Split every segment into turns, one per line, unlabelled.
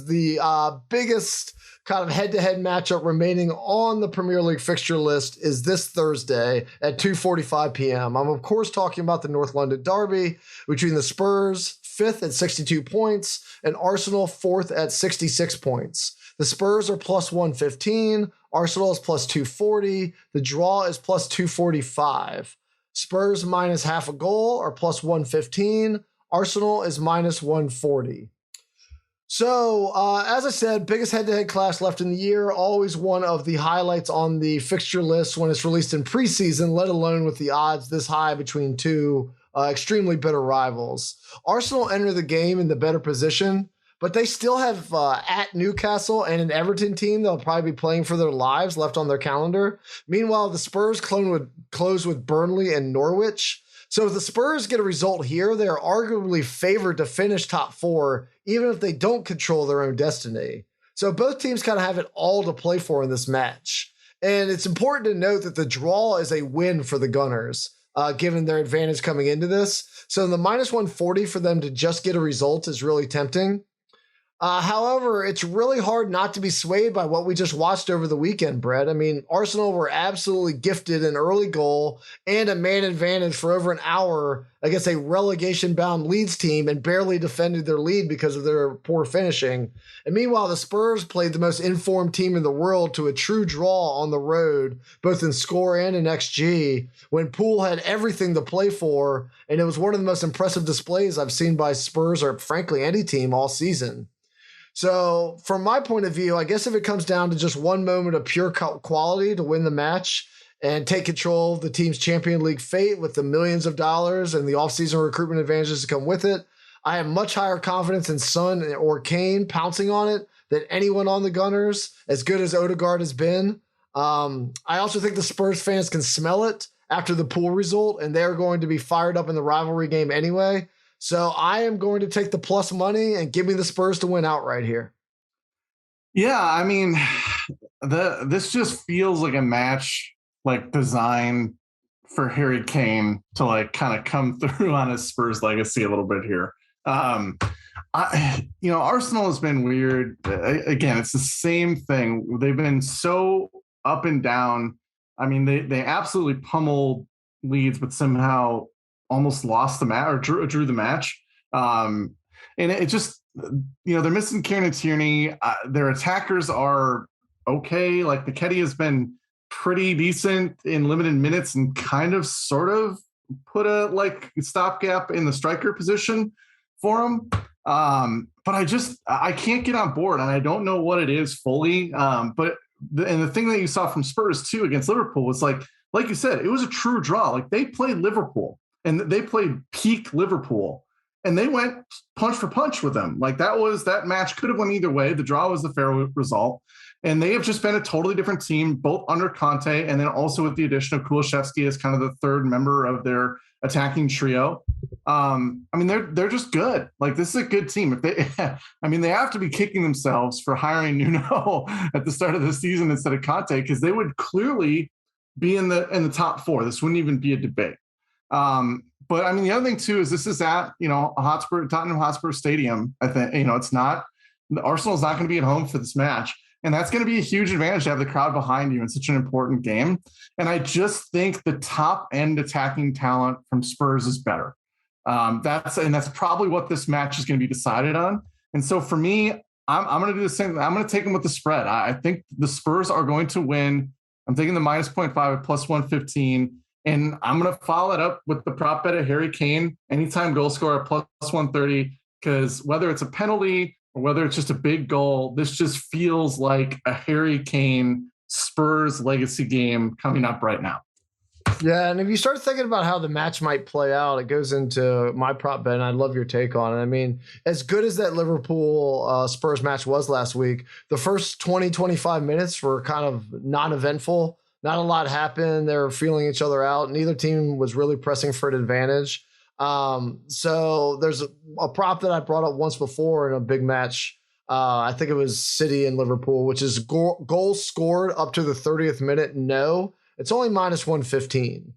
is the biggest kind of head-to-head matchup remaining on the Premier League fixture list is this Thursday at 2:45 p.m. I'm, of course, talking about the North London derby between the Spurs, 5th at 62 points, and Arsenal, 4th at 66 points. The Spurs are plus 115. Arsenal is plus 240. The draw is plus 245. Spurs minus half a goal are plus 115. Arsenal is minus 140. So, as I said, biggest head-to-head clash left in the year, always one of the highlights on the fixture list when it's released in preseason, let alone with the odds this high between two extremely bitter rivals. Arsenal enter the game in the better position, but they still have at Newcastle and an Everton team they'll probably be playing for their lives left on their calendar. Meanwhile, the Spurs close with Burnley and Norwich. So if the Spurs get a result here, they are arguably favored to finish top 4, even if they don't control their own destiny. So both teams kind of have it all to play for in this match. And it's important to note that the draw is a win for the Gunners, given their advantage coming into this. So the minus 140 for them to just get a result is really tempting. However, it's really hard not to be swayed by what we just watched over the weekend, Brett. I mean, Arsenal were absolutely gifted an early goal and a man advantage for over an hour against a relegation-bound Leeds team and barely defended their lead because of their poor finishing. And meanwhile, the Spurs played the most informed team in the world to a true draw on the road, both in score and in XG, when Poole had everything to play for, and it was one of the most impressive displays I've seen by Spurs or, frankly, any team all season. So from my point of view, I guess if it comes down to just one moment of pure quality to win the match and take control of the team's Champions League fate with the millions of dollars and the offseason recruitment advantages to come with it, I have much higher confidence in Son or Kane pouncing on it than anyone on the Gunners, as good as Odegaard has been. I also think the Spurs fans can smell it after the Poole result, and they're going to be fired up in the rivalry game anyway. So I am going to take the plus money and give me the Spurs to win outright here.
Yeah, I mean, this just feels like a match like designed for Harry Kane to like kind of come through on his Spurs legacy a little bit here. Arsenal has been weird. Again, it's the same thing. They've been so up and down. I mean, they absolutely pummeled Leeds, but somehow almost lost the match or drew the match. And it just, they're missing Kieran Tierney. Their attackers are okay. Like Nketiah has been pretty decent in limited minutes and kind of sort of put a stopgap in the striker position for him. But I can't get on board, and I don't know what it is fully. But the thing that you saw from Spurs too against Liverpool was like you said, it was a true draw. Like they played Liverpool. And they played peak Liverpool, and they went punch for punch with them. Like that match could have went either way. The draw was the fair result. And they have just been a totally different team, both under Conte and then also with the addition of Kulusevski as kind of the third member of their attacking trio. I mean, they're just good. Like this is a good team. If they have to be kicking themselves for hiring Nuno at the start of the season instead of Conte, because they would clearly be in the top 4. This wouldn't even be a debate. But I mean, the other thing too is this is at Tottenham Hotspur Stadium. I think it's not. Arsenal's not going to be at home for this match, and that's going to be a huge advantage to have the crowd behind you in such an important game. And I just think the top end attacking talent from Spurs is better. That's probably what this match is going to be decided on. And so for me, I'm going to do the same. I'm going to take them with the spread. I think the Spurs are going to win. I'm taking the minus 0.5 at plus 115. And I'm going to follow it up with the prop bet of Harry Kane, anytime goal scorer at plus 130, because whether it's a penalty or whether it's just a big goal, this just feels like a Harry Kane Spurs legacy game coming up right now.
Yeah, and if you start thinking about how the match might play out, it goes into my prop bet, and I love your take on it. I mean, as good as that Liverpool Spurs match was last week, the first 20, 25 minutes were kind of non-eventful. Not a lot happened. They were feeling each other out. Neither team was really pressing for an advantage. So there's a prop that I brought up once before in a big match. I think it was City and Liverpool, which is goals scored up to the 30th minute. No, it's only minus 115.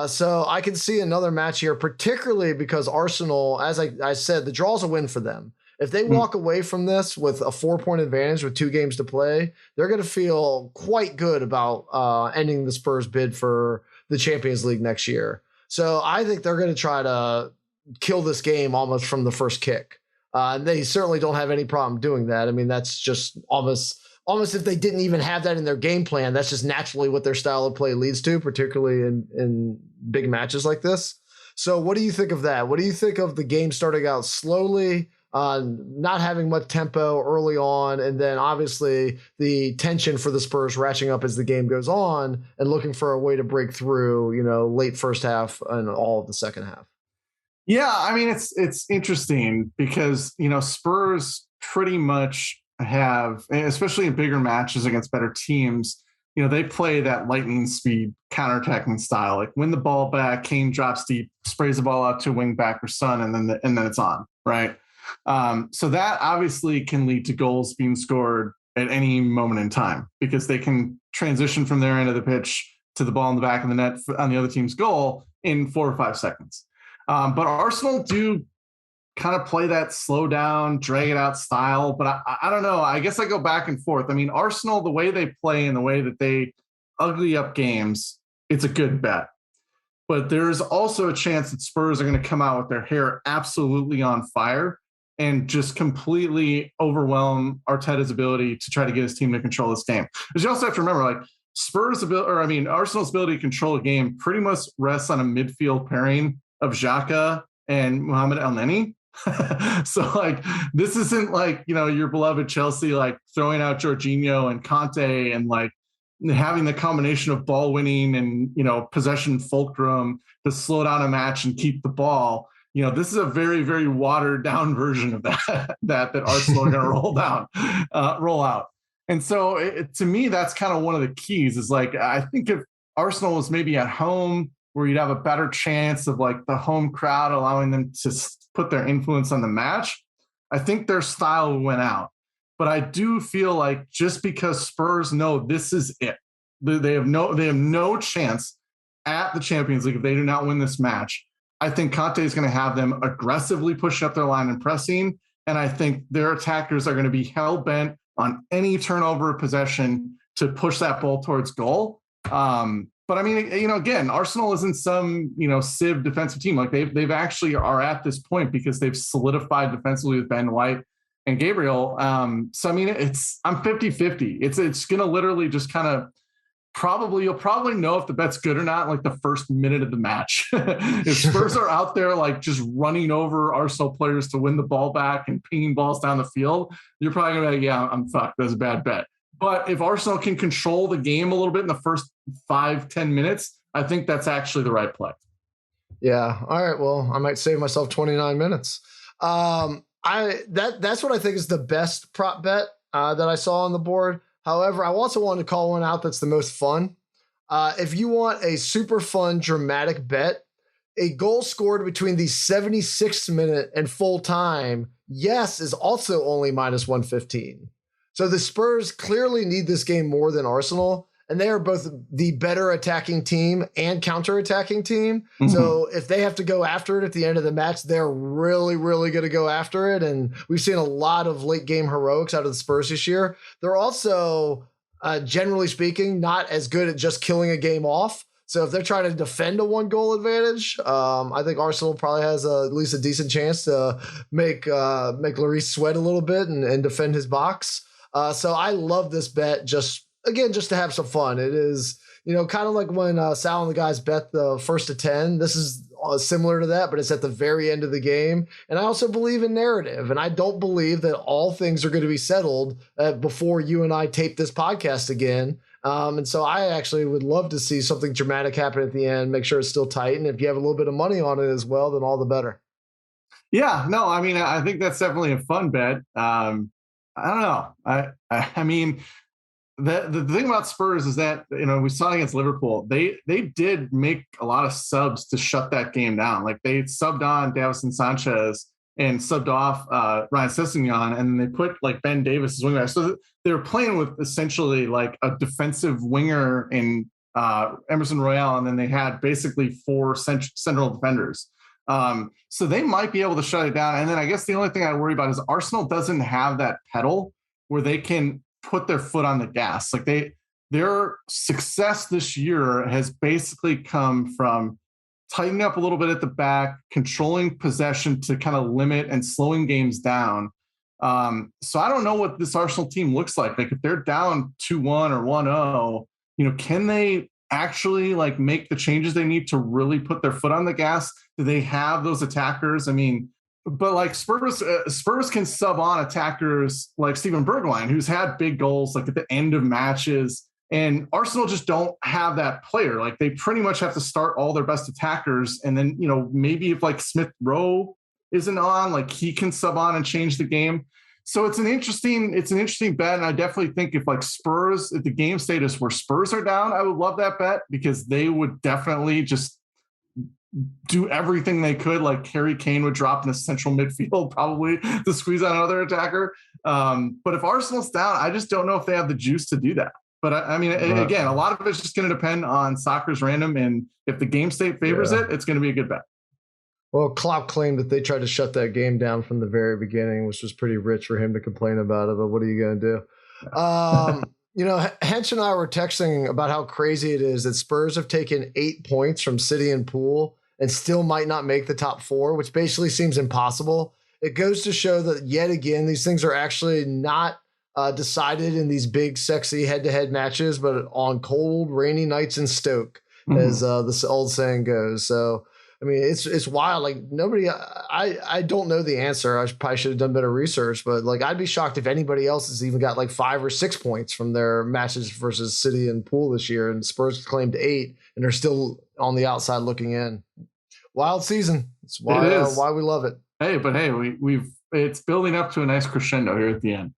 So I can see another match here, particularly because Arsenal, as I said, the draw's a win for them. If they walk away from this with a 4-point advantage with 2 games to play, they're going to feel quite good about ending the Spurs bid for the Champions League next year. So I think they're going to try to kill this game almost from the first kick. And they certainly don't have any problem doing that. I mean, that's just almost if they didn't even have that in their game plan, that's just naturally what their style of play leads to, particularly in big matches like this. So what do you think of that? What do you think of the game starting out slowly, not having much tempo early on, and then obviously the tension for the Spurs ratcheting up as the game goes on and looking for a way to break through, late first half and all of the second half?
Yeah, I mean, it's interesting because, Spurs pretty much have, especially in bigger matches against better teams, they play that lightning speed counterattacking style, like win the ball back, Kane drops deep, sprays the ball out to wing back or Son, and then it's on, right? So that obviously can lead to goals being scored at any moment in time because they can transition from their end of the pitch to the ball in the back of the net on the other team's goal in 4 or 5 seconds. But Arsenal do kind of play that slow down, drag it out style. But I don't know. I guess I go back and forth. I mean, Arsenal, the way they play and the way that they ugly up games, it's a good bet. But there's also a chance that Spurs are going to come out with their hair absolutely on fire and just completely overwhelm Arteta's ability to try to get his team to control this game. Because you also have to remember, like, Arsenal's ability to control a game pretty much rests on a midfield pairing of Xhaka and Mohamed Elneny. So like, this isn't like, your beloved Chelsea, like throwing out Jorginho and Conte and like having the combination of ball winning and, possession fulcrum to slow down a match and keep the ball. This is a very, very watered down version of that Arsenal are going to roll out. And so to me, that's kind of one of the keys is like, I think if Arsenal was maybe at home where you'd have a better chance of like the home crowd allowing them to put their influence on the match, I think their style went out. But I do feel like just because Spurs know this is it, they have no chance at the Champions League if they do not win this match. I think Conte is going to have them aggressively push up their line and pressing. And I think their attackers are going to be hell-bent on any turnover of possession to push that ball towards goal. But I mean, again, Arsenal isn't some, sieve defensive team. Like they've actually are at this point because they've solidified defensively with Ben White and Gabriel. So, I mean, I'm 50-50. It's going to literally just kind of you'll probably know if the bet's good or not, like the first minute of the match. If Spurs are out there, like just running over Arsenal players to win the ball back and pinging balls down the field, you're probably going to be like, yeah, I'm fucked. That's a bad bet. But if Arsenal can control the game a little bit in the first 5-10 minutes, I think that's actually the right play.
Yeah. All right. Well, I might save myself 29 minutes. That's what I think is the best prop bet that I saw on the board. However, I also wanted to call one out that's the most fun. If you want a super fun, dramatic bet, a goal scored between the 76th minute and full time, yes, is also only minus 115. So the Spurs clearly need this game more than Arsenal, and they are both the better attacking team and counter-attacking team. Mm-hmm. So if they have to go after it at the end of the match, they're really, really going to go after it. And we've seen a lot of late-game heroics out of the Spurs this year. They're also, generally speaking, not as good at just killing a game off. So if they're trying to defend a 1-goal advantage, I think Arsenal probably has at least a decent chance to make Lloris sweat a little bit and defend his box. So I love this bet just to have some fun. It is, kind of like when Sal and the guys bet the first to 10. This is similar to that, but it's at the very end of the game. And I also believe in narrative. And I don't believe that all things are going to be settled before you and I tape this podcast again. And so I actually would love to see something dramatic happen at the end, make sure it's still tight. And if you have a little bit of money on it as well, then all the better. Yeah, no, I mean, I think that's definitely a fun bet. I don't know. I mean, the thing about Spurs is that, we saw against Liverpool, they did make a lot of subs to shut that game down. Like they subbed on Davison Sanchez and subbed off Ryan Sessegnon, and they put like Ben Davis as winger. So they were playing with essentially like a defensive winger in Emerson Royale, and then they had basically 4 central defenders.
So they might be able to shut it down. And then I guess the only thing I worry about is Arsenal doesn't have that pedal where they can put their foot on the gas. Like their success this year has basically come from tightening up a little bit at the back, controlling possession to kind of limit and slowing games down. So I don't know what this Arsenal team looks like. Like if they're down 2-1 or 1-0, can they actually like make the changes they need to really put their foot on the gas? Do they have those attackers? I mean, but like Spurs can sub on attackers like Steven Bergwijn, who's had big goals like at the end of matches. And Arsenal just don't have that player. Like they pretty much have to start all their best attackers. And then, maybe if like Smith Rowe isn't on, like he can sub on and change the game. So it's an interesting bet. And I definitely think if like Spurs, if the game status where Spurs are down, I would love that bet because they would definitely just do everything they could. Like Harry Kane would drop in the central midfield probably to squeeze out another attacker. But if Arsenal's down, I just don't know if they have the juice to do that. But I mean, again, a lot of it's just going to depend on soccer's random. And if the game state favors it, it's going to be a good bet.
Well, Klopp claimed that they tried to shut that game down from the very beginning, which was pretty rich for him to complain about it. But what are you going to do? Hench and I were texting about how crazy it is that Spurs have taken 8 points from City and Pool and still might not make the top 4, which basically seems impossible. It goes to show that yet again, these things are actually not decided in these big, sexy head-to-head matches, but on cold, rainy nights in Stoke, as the old saying goes. So, I mean, it's wild. Like nobody, I don't know the answer. I probably should have done better research, but like I'd be shocked if anybody else has even got like 5 or 6 points from their matches versus City and Pool this year, and Spurs claimed 8, and they're still on the outside looking in. Wild season. It's why we love it.
Hey, but hey, it's building up to a nice crescendo here at the end.